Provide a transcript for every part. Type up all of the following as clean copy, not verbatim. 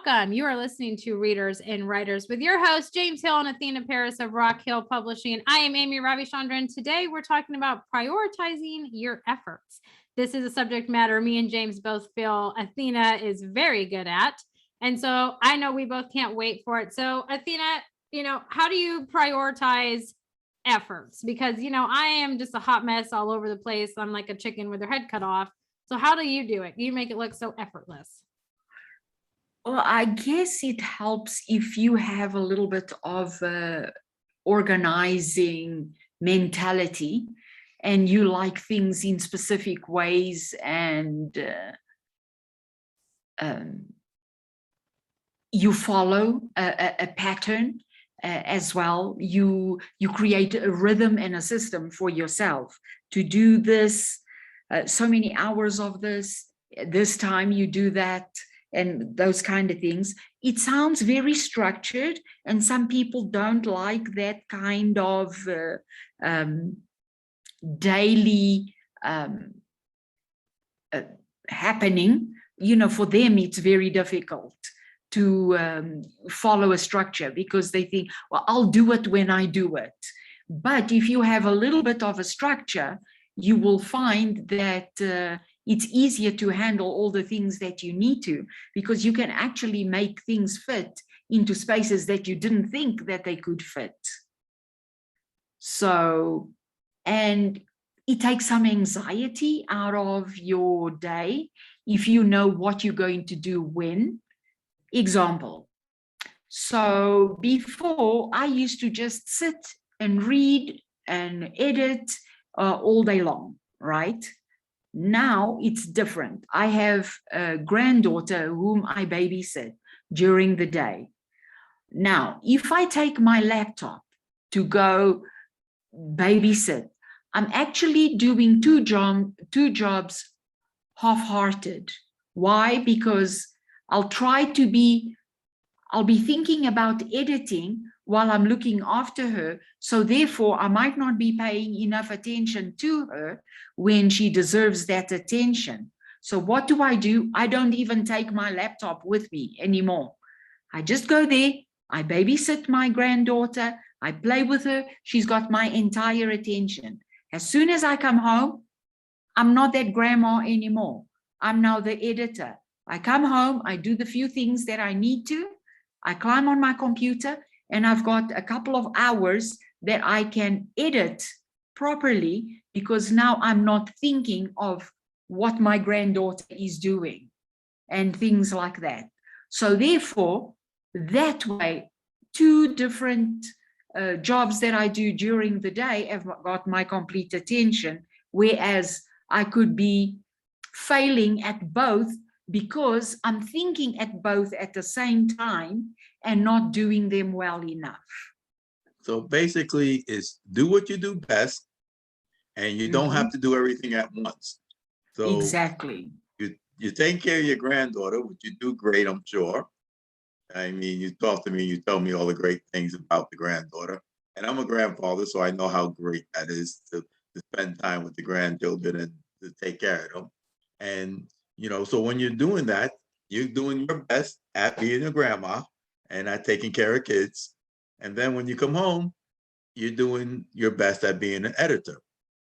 welcome. You are listening to Readers and Writers with your hosts, James Hill and Athena Paris of Rock Hill Publishing. I am Amy Ravichandran. Today, we're talking about prioritizing your efforts. This is a subject matter me and James both feel Athena is very good at. And so I know we both can't wait for it. So Athena, how do you prioritize efforts? Because, I am just a hot mess all over the place. I'm like a chicken with their head cut off. So how do you do it? You make it look so effortless. Well, I guess it helps if you have a little bit of organizing mentality and you like things in specific ways, and you follow a pattern as well. You create a rhythm and a system for yourself to do this, so many hours of this time you do that, and those kind of things. It sounds very structured, and some people don't like that kind of daily happening. For them, it's very difficult to follow a structure because they think, well, I'll do it when I do it. But if you have a little bit of a structure, you will find that it's easier to handle all the things that you need to, because you can actually make things fit into spaces that you didn't think that they could fit. So, and it takes some anxiety out of your day if you know what you're going to do when. Example. So before, I used to just sit and read and edit all day long, right? Now it's different. I have a granddaughter whom I babysit during the day. Now, if I take my laptop to go babysit, I'm actually doing two jobs half-hearted. Why? Because I'll be thinking about editing while I'm looking after her. So therefore, I might not be paying enough attention to her when she deserves that attention. So what do? I don't even take my laptop with me anymore. I just go there, I babysit my granddaughter, I play with her, she's got my entire attention. As soon as I come home, I'm not that grandma anymore. I'm now the editor. I come home, I do the few things that I need to, I climb on my computer, and I've got a couple of hours that I can edit properly, because now I'm not thinking of what my granddaughter is doing and things like that. So therefore, that way, two different jobs that I do during the day have got my complete attention, whereas I could be failing at both because I'm thinking at both at the same time and not doing them well enough. So basically, it's do what you do best, and you don't have to do everything at once. So exactly. You take care of your granddaughter, which you do great, I'm sure. I mean, you talk to me, you tell me all the great things about the granddaughter. And I'm a grandfather, so I know how great that is to spend time with the grandchildren and to take care of them. And, so when you're doing that, you're doing your best at being a grandma and at taking care of kids. And then when you come home, you're doing your best at being an editor.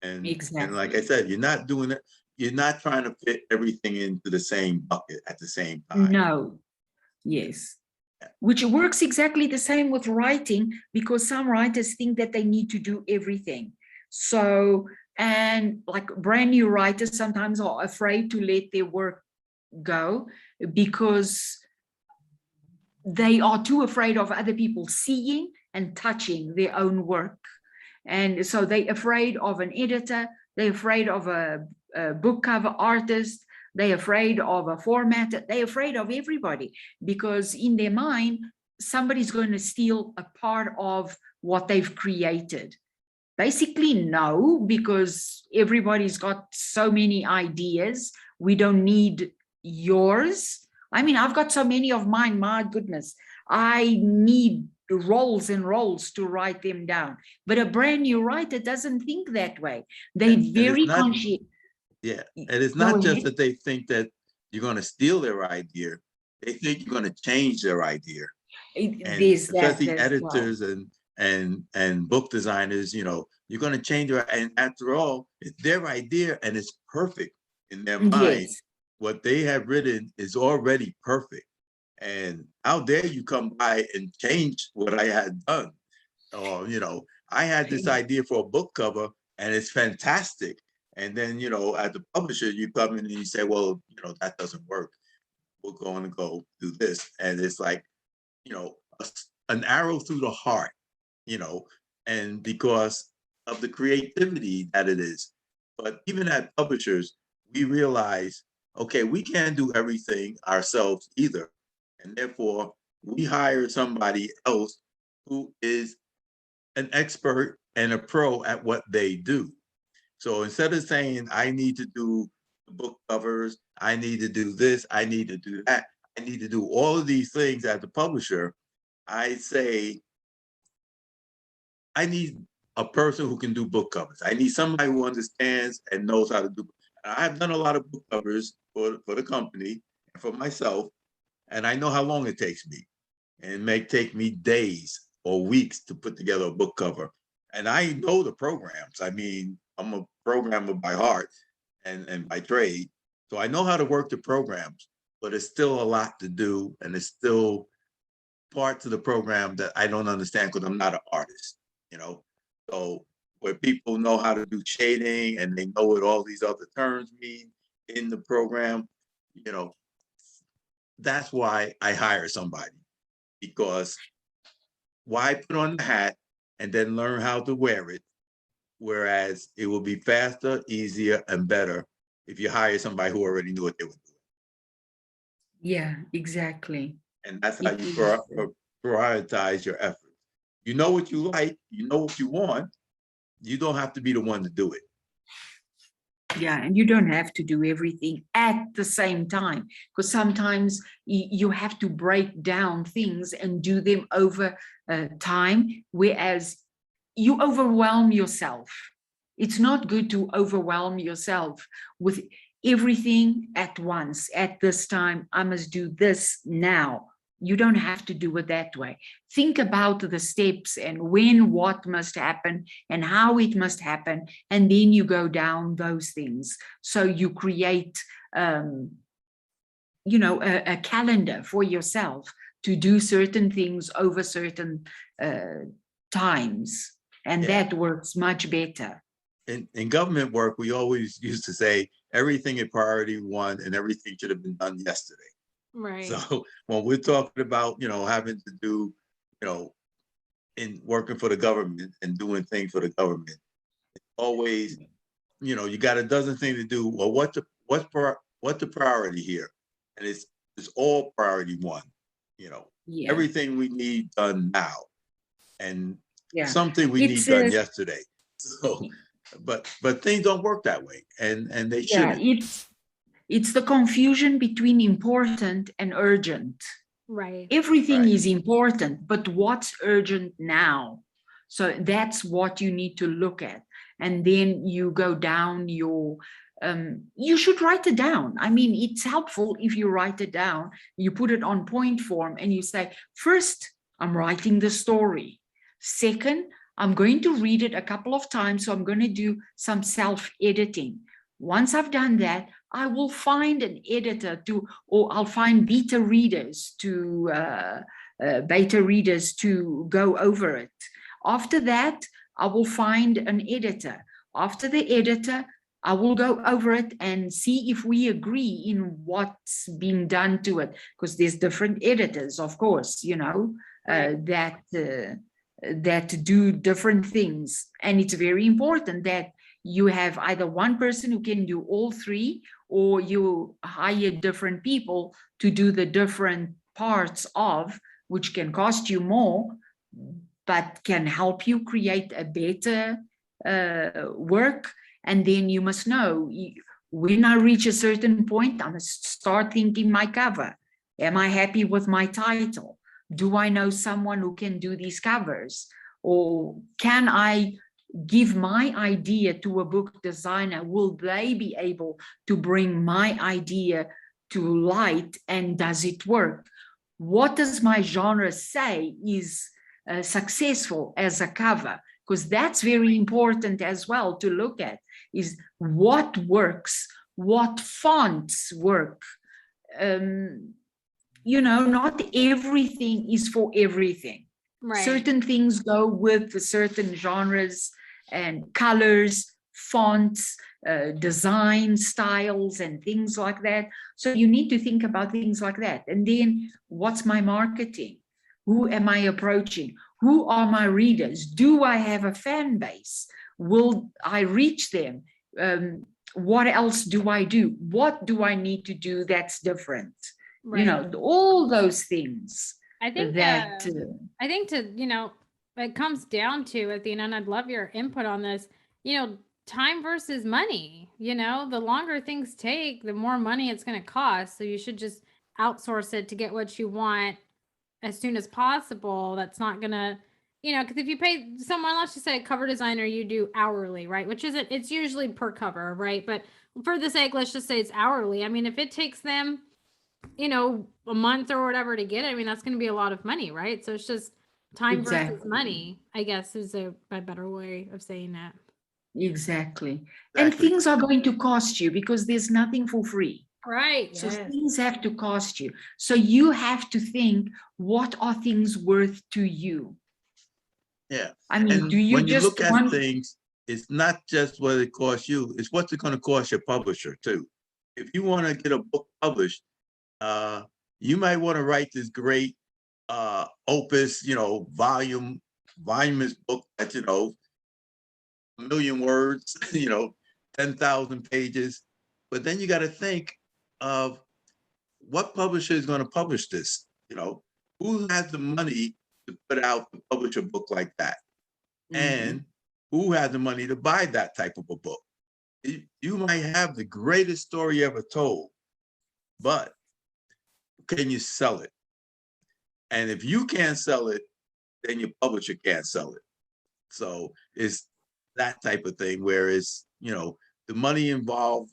And, exactly. And like I said, you're not doing it. You're not trying to fit everything into the same bucket at the same time. No. Yes. Which works exactly the same with writing, because some writers think that they need to do everything. So, and like brand new writers sometimes are afraid to let their work go because they are too afraid of other people seeing and touching their own work. And so they're afraid of an editor, they're afraid of a book cover artist, they're afraid of a format, they're afraid of everybody, because in their mind, somebody's going to steal a part of what they've created. Basically, no, because everybody's got so many ideas. We don't need yours. I mean, I've got so many of mine, my goodness. I need rolls and rolls to write them down. But a brand new writer doesn't think that way. They're very conscious. Yeah, and it's not just that they think that you're going to steal their idea. they think you're going to change their idea. And There's that especially as well. editors and book designers, you're going to change it. And after all, it's their idea and it's perfect in their mind. Yes. What they have written is already perfect. And how dare you come by and change what I had done? Or, I had this idea for a book cover and it's fantastic. And then, as the publisher, you come in and you say, well, that doesn't work. We're going to go do this. And it's like, an arrow through the heart, and because of the creativity that it is. But even as publishers, we realize, okay, we can't do everything ourselves either. And therefore, we hire somebody else who is an expert and a pro at what they do. So instead of saying, I need to do the book covers, I need to do this, I need to do that, I need to do all of these things as a publisher, I say, I need a person who can do book covers. I need somebody who understands and knows how to do. I've done a lot of book covers for the company and for myself, and I know how long it takes me. And it may take me days or weeks to put together a book cover. And I know the programs. I mean, I'm a programmer by heart and by trade. So I know how to work the programs, but it's still a lot to do. And it's still parts of the program that I don't understand because I'm not an artist, So where people know how to do shading and they know what all these other terms mean in the program, that's why I hire somebody. Because why put on the hat and then learn how to wear it? Whereas it will be faster, easier, and better if you hire somebody who already knew what they were doing. Yeah, exactly. And that's how you prioritize your efforts. You know what you like, you know what you want. You don't have to be the one to do it. Yeah, and you don't have to do everything at the same time, because sometimes you have to break down things and do them over time, whereas you overwhelm yourself. It's not good to overwhelm yourself with everything at once. At this time, I must do this now. You don't have to do it that way. Think about the steps and when what must happen and how it must happen. And then you go down those things. So you create, a calendar for yourself to do certain things over certain times. And that works much better. In government work, we always used to say everything in priority one and everything should have been done yesterday. Right. So when we're talking about, having to do, in working for the government and doing things for the government, it's always, you got a dozen things to do. Well, what's the priority here? And it's all priority one, everything we need done now. And something we need done yesterday. So, but things don't work that way, and they shouldn't. It's the confusion between important and urgent. Right. Everything is important, but what's urgent now? So that's what you need to look at. And then you go down your, you should write it down. I mean, it's helpful if you write it down, you put it on point form and you say, first, I'm writing the story. Second, I'm going to read it a couple of times, so I'm going to do some self-editing. Once I've done that, I will find an editor or I'll find beta readers to go over it. After that, I will find an editor. After the editor, I will go over it and see if we agree in what's being done to it, because there's different editors, of course, that do different things. And it's very important that you have either one person who can do all three, or you hire different people to do the different parts of, which can cost you more, but can help you create a better work. And then you must know, when I reach a certain point, I must start thinking my cover. Am I happy with my title? Do I know someone who can do these covers? Or can I give my idea to a book designer? Will they be able to bring my idea to light, and does it work? What does my genre say is successful as a cover? Because that's very important as well to look at, is what works, what fonts work. Not everything is for everything. Right. Certain things go with certain genres and colors, fonts, design styles, and things like that. So you need to think about things like that. And then what's my marketing? Who am I approaching? Who are my readers? Do I have a fan base? Will I reach them? What else do I do? What do I need to do that's different? Right. All those things I think that it comes down to, Athena, and I'd love your input on this, time versus money. The longer things take, the more money it's going to cost. So you should just outsource it to get what you want as soon as possible. That's not going to, because if you pay someone, let's just say a cover designer, you do hourly, right? Which isn't, it's usually per cover, right? But for the sake, let's just say it's hourly. I mean, if it takes them, a month or whatever to get it, I mean, that's going to be a lot of money, right? So it's just time versus Exactly. money, I guess, is a better way of saying that. Exactly. And Exactly. things are going to cost you because there's nothing for free. Right. So Yes. things have to cost you. So you have to think, what are things worth to you? Yeah. I mean, And do you when you just look at want things, it's not just what it costs you, it's what's it going to cost your publisher too. If you want to get a book published, you might want to write this great opus, voluminous book that, a million words, 10,000 pages. But then you got to think of what publisher is going to publish this, who has the money to put out to publish a book like that? And who has the money to buy that type of a book? You might have the greatest story ever told, but can you sell it? And if you can't sell it, then your publisher can't sell it. So it's that type of thing where it's, the money involved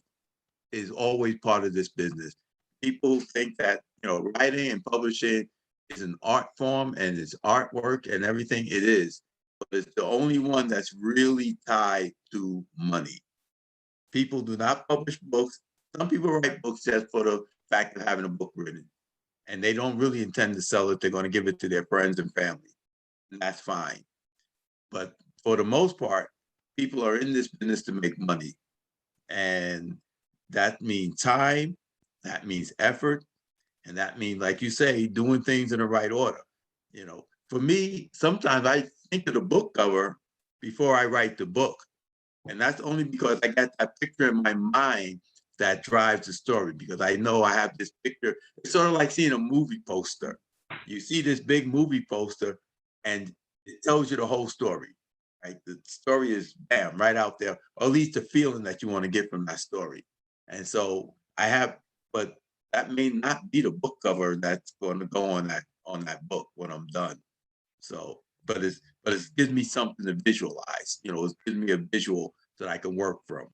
is always part of this business. People think that, writing and publishing is an art form and it's artwork and everything. It is, but it's the only one that's really tied to money. People do not publish books. Some people write books just for the fact of having a book written, and they don't really intend to sell it. They're going to give it to their friends and family, and that's fine. But for the most part, people are in this business to make money, and that means time, that means effort, and that means, like you say, doing things in the right order. For me, sometimes I think of the book cover before I write the book. And that's only because I got that picture in my mind that drives the story, because I know I have this picture. It's sort of like seeing a movie poster. You see this big movie poster and it tells you the whole story, right? The story is bam, right out there, or at least the feeling that you want to get from that story. And so but that may not be the book cover that's going to go on that book when I'm done. So, but it gives me something to visualize, it gives me a visual that I can work from.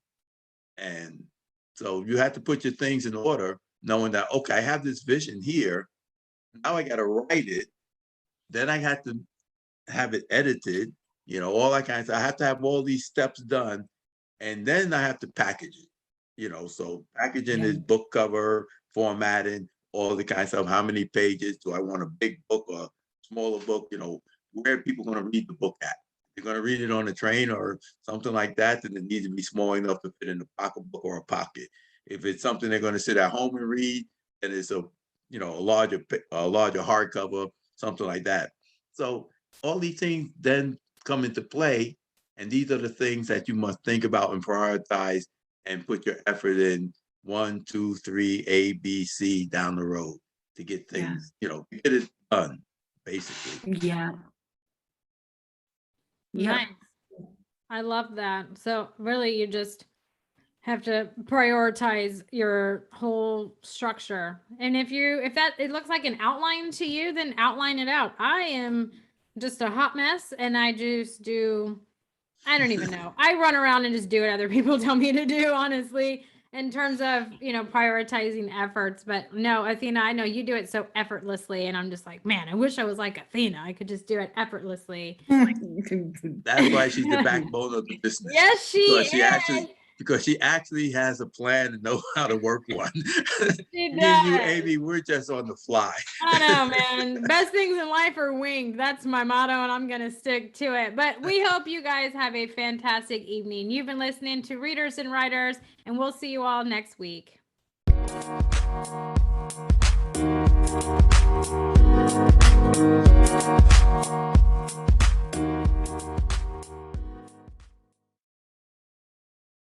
And so you have to put your things in order, knowing that, okay, I have this vision here. Now I got to write it. Then I have to have it edited, all that kind of stuff. I have to have all these steps done. And then I have to package it, so packaging is book cover, formatting, all the kind of stuff. How many pages? Do I want a big book or a smaller book? Where are people going to read the book at? They're going to read it on a train or something like that, then it needs to be small enough to fit in a pocketbook or a pocket. If it's something they're going to sit at home and read, then it's a larger hardcover, something like that. So all these things then come into play, and these are the things that you must think about and prioritize and put your effort in 1, 2, 3, A, B, C down the road to get things, get it done, basically. Yeah. Nice. I love that. So really you just have to prioritize your whole structure. And if it looks like an outline to you, then outline it out. I am just a hot mess and I just do, I don't even know. I run around and just do what other people tell me to do, honestly. in terms of, prioritizing efforts. But no, Athena, I know you do it so effortlessly. And I'm just like, man, I wish I was like Athena. I could just do it effortlessly. That's why she's the backbone of the business. Yes, she Because is. because she actually has a plan and know how to work one. She Me and you, does. Amy, we're just on the fly. I know, man. Best things in life are winged. That's my motto, and I'm going to stick to it. But we hope you guys have a fantastic evening. You've been listening to Readers and Writers, and we'll see you all next week.